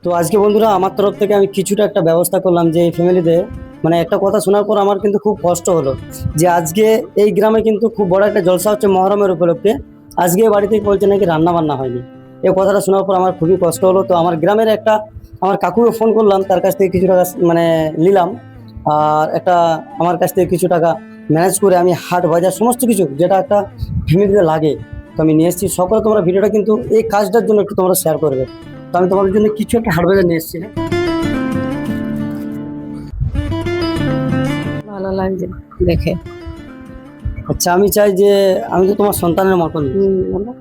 তো আজকে বন্ধুরা আমার তরফ থেকে আমি কিছুটা একটা ব্যবস্থা করলাম যে এই ফ্যামিলিতে মানে একটা কথা শোনার পর আমার কিন্তু খুব কষ্ট হলো যে আজকে এই গ্রামে কিন্তু খুব বড় একটা জলসা হচ্ছে মহরমের উপলক্ষে। আজকে বাড়িতে বলছে নাকি রান্না বান্না হয়নি। এই কথাটা শোনার পর আমার খুবই কষ্ট হলো। তো আমার গ্রামের একটা আমার কাকুকে ফোন করলাম, তার কাছ থেকে কিছু টাকা মানে নিলাম। আর একটা আমার কাছ থেকে কিছু টাকা ম্যানেজ করে আমি হাট বাজার সমস্ত কিছু যেটা একটা ফ্যামিলিতে লাগে তো আমি নিয়ে এসেছি। সকলে তোমরা ভিডিওটা কিন্তু এই কাজটার জন্য একটু তোমরা শেয়ার করবে। তো আমি তোমাদের জন্য কিছু একটা হাট বাজার নিয়ে এসেছি। ভালো লাগছে দেখে। আচ্ছা, আমি চাই যে আমি তো তোমার সন্তানের মতনই, বলো।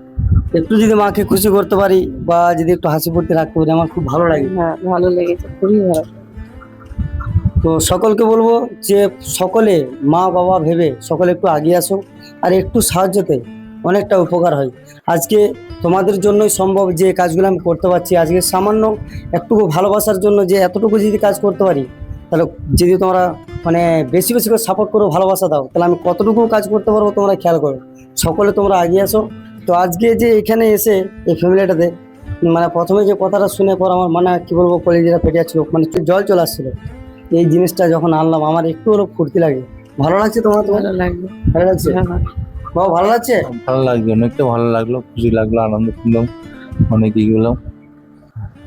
একটু যদি মাকে খুশি করতে পারি বা যদি একটু হাসি ফুর্তি রাখতে পারি আমার খুব ভালো লাগে। হ্যাঁ, ভালো লেগেছে, খুবই ভালো। তো সকলকে বলবো যে সকলে মা বাবা ভেবে সকলে একটু এগিয়ে আসো, আর একটু সাহায্যতে অনেকটা উপকার হয়। আজকে তোমাদের জন্যই সম্ভব যে কাজগুলো আমি করতে পারছি। আজকে সামান্য একটুকু ভালোবাসার জন্য যে এতটুকু যদি কাজ করতে পারি, তাহলে যদি তোমরা মানে বেশি বেশি করে সাপোর্ট করো, ভালোবাসা দাও, তাহলে আমি কতটুকু কাজ করতে পারবো তোমরা খেয়াল করো। সকলে তোমরা এগিয়ে আসো। তো আজকে যে এখানে এসে এই ফ্যামিলিটাতে মানে প্রথমে যে কথাটা শুনে পর আমার মানে কি বলবো কলেজেরা পেটে ছিল, মানে জল চলে আসছিল। এই জিনিসটা যখন আনলাম আমার একটু হলো ফুর্তি লাগে। ভালো লাগছে তোমার? তোমার ভালো লাগবে। ভালো লাগছে? হ্যাঁ, হ্যাঁ। বাবা ভালো লাগছে? ভালো লাগছে, অনেকটা ভালো লাগলো, খুশি লাগলো, আনন্দ পেলাম, অনেক এগুলো।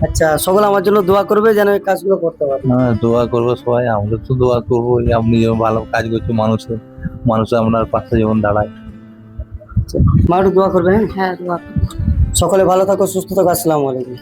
আচ্ছা, সকলে আমার জন্য দোয়া করবে যেন এই কাজগুলো করতে পারি। হ্যাঁ, দোয়া করবো সবাই, আমরা তো দোয়া করবো যে আপনি যেমন ভালো কাজ করছেন, মানুষ আপনার পাশে যেমন দাঁড়ায়। মা একটু দোয়া করবে, হ্যাঁ? হ্যাঁ, দোয়া করো। সকলে ভালো থাকো, সুস্থ থাকো। আসসালামু আলাইকুম।